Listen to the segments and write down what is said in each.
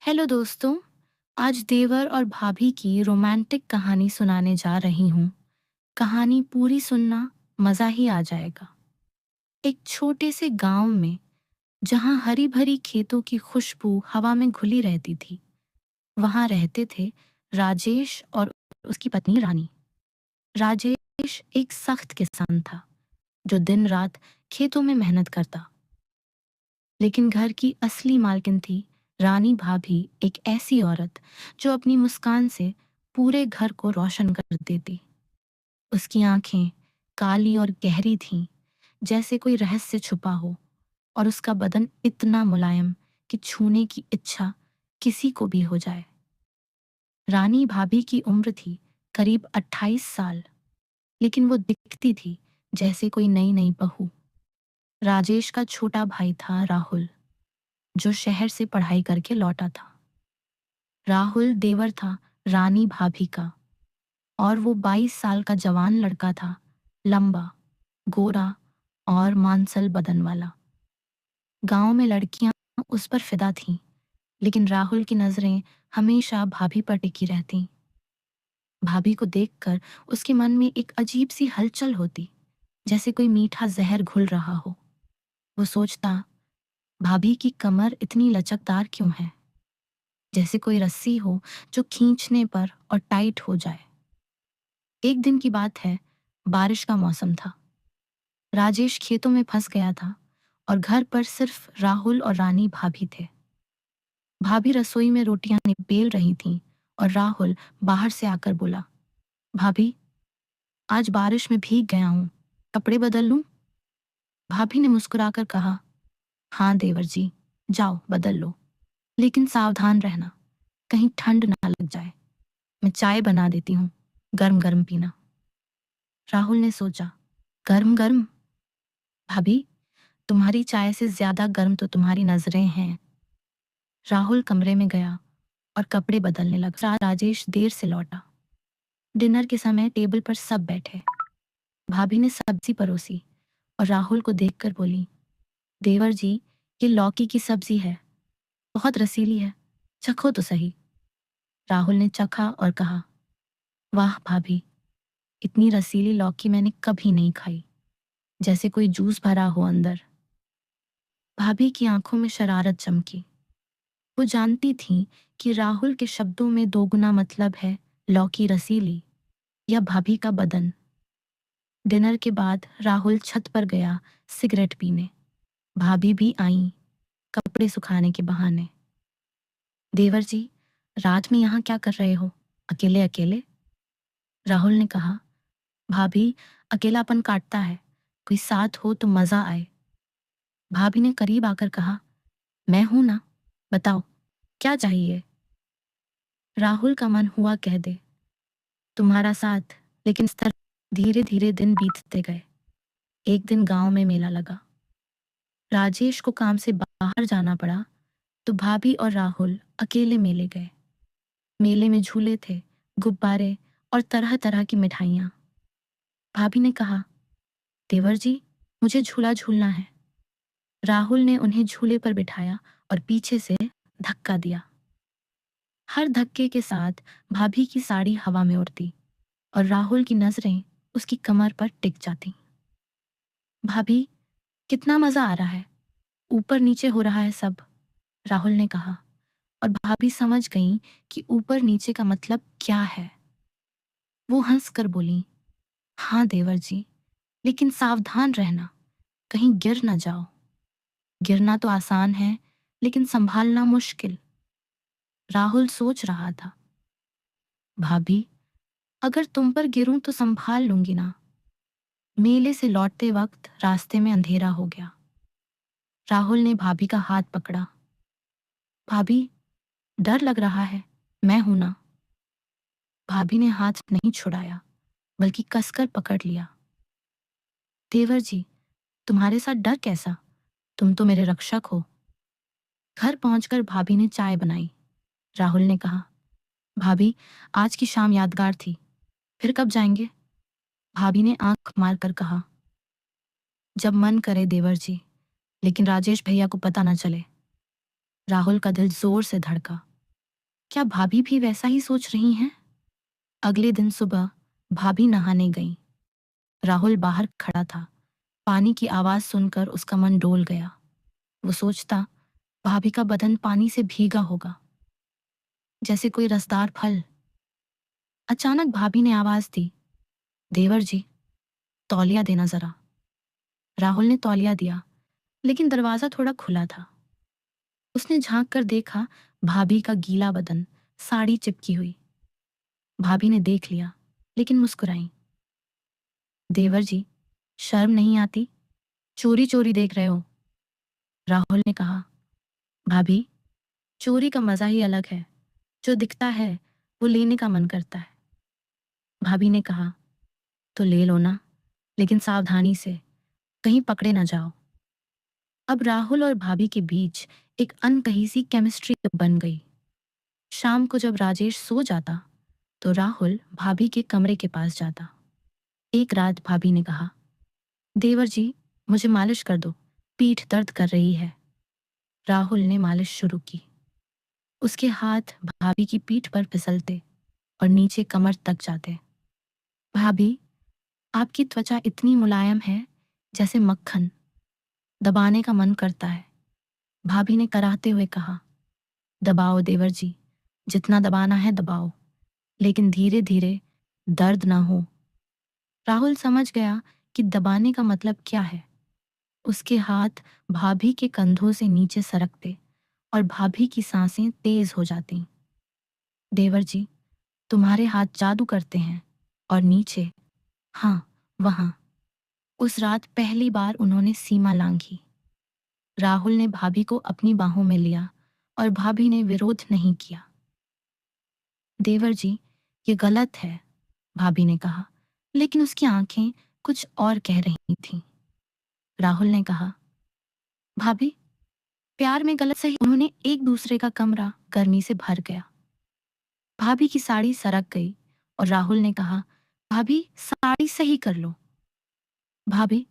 Hello दोस्तों। आज देवर और भाभी की रोमांटिक कहानी सुनाने जा रही हूँ। कहानी पूरी सुनना, मज़ा ही आ जाएगा। एक छोटे से गांव में, जहाँ हरी भरी खेतों की खुशबू हवा में घुली रहती थी, वहाँ रहते थे राजेश और उसकी पत्नी रानी। राजेश एक सख्त किसान था, जो दिन रात खेतों में मेहनत करता। लेकिन घर की असली मालकिन थी रानी भाभी, एक ऐसी औरत जो अपनी मुस्कान से पूरे घर को रोशन कर देती। उसकी आंखें काली और गहरी थीं, जैसे कोई रहस्य छुपा हो, और उसका बदन इतना मुलायम कि छूने की इच्छा किसी को भी हो जाए। रानी भाभी की उम्र थी करीब 28 साल, लेकिन वो दिखती थी जैसे कोई नई नई बहू। राजेश का छोटा भाई था राहुल, जो शहर से पढ़ाई करके लौटा था। राहुल देवर था रानी भाभी का, और वो 22 साल का जवान लड़का था, लंबा, गोरा और मांसल बदन वाला। गांव में लड़कियां उस पर फिदा थीं, लेकिन राहुल की नजरें हमेशा भाभी पर टिकी रहती। भाभी को देखकर उसके मन में एक अजीब सी हलचल होती, जैसे कोई मीठा जहर घुल रहा हो। वो सोचता, भाभी की कमर इतनी लचकदार क्यों है, जैसे कोई रस्सी हो जो खींचने पर और टाइट हो जाए। एक दिन की बात है, बारिश का मौसम था। राजेश खेतों में फंस गया था और घर पर सिर्फ राहुल और रानी भाभी थे। भाभी रसोई में रोटियां बेल रही थीं और राहुल बाहर से आकर बोला, भाभी, आज बारिश में भीग गया हूं, कपड़े बदल लूं? भाभी ने मुस्कुराकर कहा, हाँ देवर जी, जाओ बदल लो, लेकिन सावधान रहना, कहीं ठंड ना लग जाए। मैं चाय बना देती हूँ, गर्म गर्म पीना। राहुल ने सोचा, गर्म गर्म? भाभी, तुम्हारी चाय से ज्यादा गर्म तो तुम्हारी नजरें हैं। राहुल कमरे में गया और कपड़े बदलने लगा। राजेश देर से लौटा। डिनर के समय टेबल पर सब बैठे। भाभी ने सब्जी परोसी और राहुल को देखकर बोली, देवर जी, ये लौकी की सब्जी है, बहुत रसीली है, चखो तो सही। राहुल ने चखा और कहा, वाह भाभी, इतनी रसीली लौकी मैंने कभी नहीं खाई, जैसे कोई जूस भरा हो अंदर। भाभी की आंखों में शरारत चमकी। वो जानती थी कि राहुल के शब्दों में दोगुना मतलब है, लौकी रसीली या भाभी का बदन। डिनर के बाद राहुल छत पर गया सिगरेट पीने। भाभी भी आई, कपड़े सुखाने के बहाने। देवर जी, रात में यहाँ क्या कर रहे हो, अकेले अकेले? राहुल ने कहा, भाभी, अकेलापन काटता है, कोई साथ हो तो मजा आए। भाभी ने करीब आकर कहा, मैं हूं ना, बताओ क्या चाहिए? राहुल का मन हुआ कह दे, तुम्हारा साथ, लेकिन इस तरह धीरे धीरे दिन बीतते गए। एक दिन गांव में मेला लगा। राजेश को काम से बाहर जाना पड़ा, तो भाभी और राहुल अकेले मेले गए। मेले में झूले थे, गुब्बारे और तरह तरह की मिठाइयाँ। भाभी ने कहा, देवर जी, मुझे झूला झूलना है। राहुल ने उन्हें झूले पर बिठाया और पीछे से धक्का दिया। हर धक्के के साथ भाभी की साड़ी हवा में उड़ती और राहुल की नजरें उसकी कमर पर टिक जाती। भाभी, कितना मजा आ रहा है, ऊपर नीचे हो रहा है सब, राहुल ने कहा। और भाभी समझ गई कि ऊपर नीचे का मतलब क्या है। वो हंस कर बोली, हाँ देवर जी, लेकिन सावधान रहना, कहीं गिर ना जाओ। गिरना तो आसान है, लेकिन संभालना मुश्किल। राहुल सोच रहा था, भाभी, अगर तुम पर गिरूं तो संभाल लूंगी ना। मेले से लौटते वक्त रास्ते में अंधेरा हो गया। राहुल ने भाभी का हाथ पकड़ा। भाभी, डर लग रहा है, मैं हूं ना। भाभी ने हाथ नहीं छुड़ाया, बल्कि कसकर पकड़ लिया। देवर जी, तुम्हारे साथ डर कैसा, तुम तो मेरे रक्षक हो। घर पहुंचकर भाभी ने चाय बनाई। राहुल ने कहा, भाभी, आज की शाम यादगार थी, फिर कब जाएंगे? भाभी ने आंख मारकर कहा, जब मन करे देवर जी, लेकिन राजेश भैया को पता न चले। राहुल का दिल जोर से धड़का। क्या भाभी भी वैसा ही सोच रही हैं? अगले दिन सुबह भाभी नहाने गईं। राहुल बाहर खड़ा था। पानी की आवाज सुनकर उसका मन डोल गया। वो सोचता, भाभी का बदन पानी से भीगा होगा, जैसे कोई रसदार फल। अचानक भाभी ने आवाज दी, देवर जी, तौलिया देना जरा। राहुल ने तौलिया दिया, लेकिन दरवाजा थोड़ा खुला था। उसने झांक कर देखा, भाभी का गीला बदन, साड़ी चिपकी हुई। भाभी ने देख लिया, लेकिन मुस्कुराई। देवर जी, शर्म नहीं आती? चोरी चोरी देख रहे हो? राहुल ने कहा। भाभी, चोरी का मजा ही अलग है। जो दिखता है वो लेने का मन करता है। भाभी ने कहा, तो ले लो ना, लेकिन सावधानी से, कहीं पकड़े ना जाओ। अब राहुल और भाभी के बीच एक अनकही सी केमिस्ट्री बन गई। शाम को जब राजेश सो जाता तो राहुल भाभी के कमरे के पास जाता। एक रात भाभी ने कहा, देवर जी, मुझे मालिश कर दो, पीठ दर्द कर रही है। राहुल ने मालिश शुरू की। उसके हाथ भाभी की पीठ पर फिसलते और नीचे कमर तक जाते। भाभी, आपकी त्वचा इतनी मुलायम है, जैसे मक्खन, दबाने का मन करता है। भाभी ने कराहते हुए कहा, दबाओ देवर जी, जितना दबाना है दबाओ, लेकिन धीरे धीरे, दर्द ना हो। राहुल समझ गया कि दबाने का मतलब क्या है। उसके हाथ भाभी के कंधों से नीचे सरकते और भाभी की सांसें तेज हो जाती। देवर जी, तुम्हारे हाथ जादू करते हैं। और नीचे, हाँ, वहां। उस रात पहली बार उन्होंने सीमा लांघी। राहुल ने भाभी को अपनी बाहों में लिया और भाभी ने विरोध नहीं किया। देवर जी, ये गलत है, भाभी ने कहा, लेकिन उसकी आंखें कुछ और कह रही थीं। राहुल ने कहा, भाभी, प्यार में गलत सही। उन्होंने एक दूसरे का कमरा गर्मी से भर गया। भाभी की साड़ी सरक गई और राहुल ने कहा, भाभी, साड़ी सही कर लो। भाभी,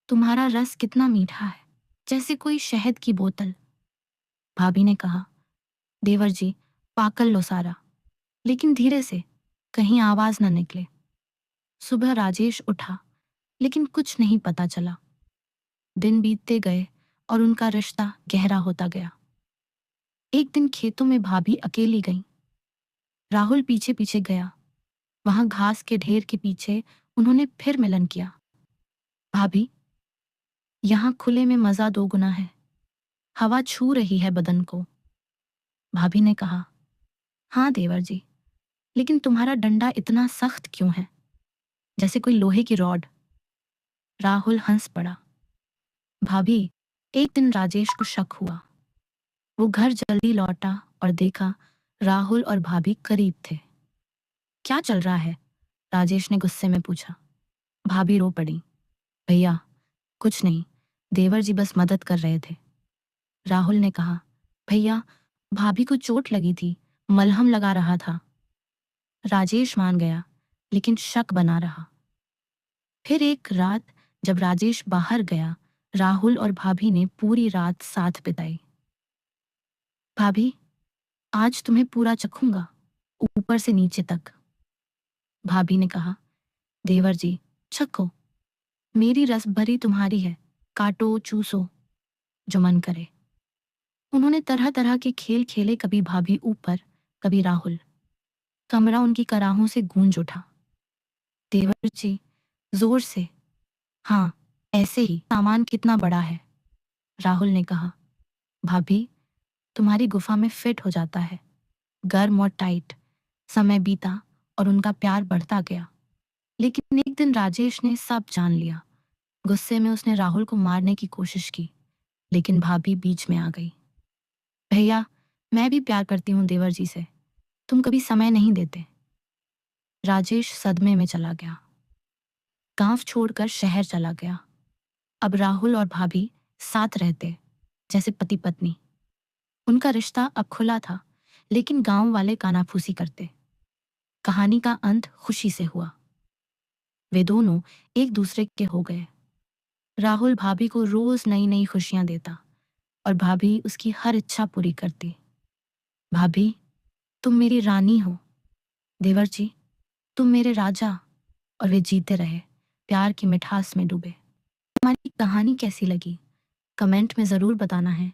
तुम्हारा रस कितना मीठा है, जैसे कोई शहद की बोतल। भाभी ने कहा, देवर जी, पाकल लो सारा, लेकिन धीरे से, कहीं आवाज न निकले। सुबह राजेश उठा, लेकिन कुछ नहीं पता चला। दिन बीतते गए और उनका रिश्ता गहरा होता गया। एक दिन खेतों में भाभी अकेली गईं। राहुल पीछे पीछे गया। वहां घास के ढेर के पीछे उन्होंने फिर मिलन किया। भाभी, यहाँ खुले में मजा दोगुना है। हवा छू रही है बदन को। भाभी ने कहा, हाँ देवर जी, लेकिन तुम्हारा डंडा इतना सख्त क्यों है, जैसे कोई लोहे की रॉड। राहुल हंस पड़ा। भाभी, एक दिन राजेश को शक हुआ। वो घर जल्दी लौटा और देखा, राहुल और भाभी करीब थे। क्या चल रहा है? राजेश ने गुस्से में पूछा। भाभी रो पड़ी। भैया, कुछ नहीं, देवर जी बस मदद कर रहे थे। राहुल ने कहा, भैया, भाभी को चोट लगी थी, मलहम लगा रहा था। राजेश मान गया, लेकिन शक बना रहा। फिर एक रात जब राजेश बाहर गया, राहुल और भाभी ने पूरी रात साथ बिताई। भाभी, आज तुम्हें पूरा चखूंगा, ऊपर से नीचे तक। भाभी ने कहा, देवर जी, चखो, मेरी रस भरी तुम्हारी है, काटो चूसो, जो मन करे। उन्होंने तरह तरह के खेल खेले, कभी भाभी ऊपर, कभी राहुल। कमरा उनकी कराहों से गूंज उठा। देवर जी, जोर से। हाँ, ऐसे ही। सामान कितना बड़ा है? राहुल ने कहा। भाभी, तुम्हारी गुफा में फिट हो जाता है। गर्म और टाइट। समय बीता और उनका प्यार बढ़ता गया। लेकिन एक दिन राजेश ने सब जान लिया। गुस्से में उसने राहुल को मारने की कोशिश की, लेकिन भाभी बीच में आ गई। भैया, मैं भी प्यार करती हूँ देवर जी से, तुम कभी समय नहीं देते। राजेश सदमे में चला गया। गांव छोड़कर शहर चला गया। अब राहुल और भाभी साथ रहते, जैसे पति पत्नी। उनका रिश्ता अब खुला था, लेकिन गांव वाले कानाफूसी करते। कहानी का अंत खुशी से हुआ। वे दोनों एक दूसरे के हो गए। राहुल भाभी को रोज नई नई खुशियां देता और भाभी उसकी हर इच्छा पूरी करती। भाभी, तुम मेरी रानी हो। देवर जी, तुम मेरे राजा। और वे जीते रहे, प्यार की मिठास में डूबे। हमारी कहानी कैसी लगी? कमेंट में ज़रूर बताना है।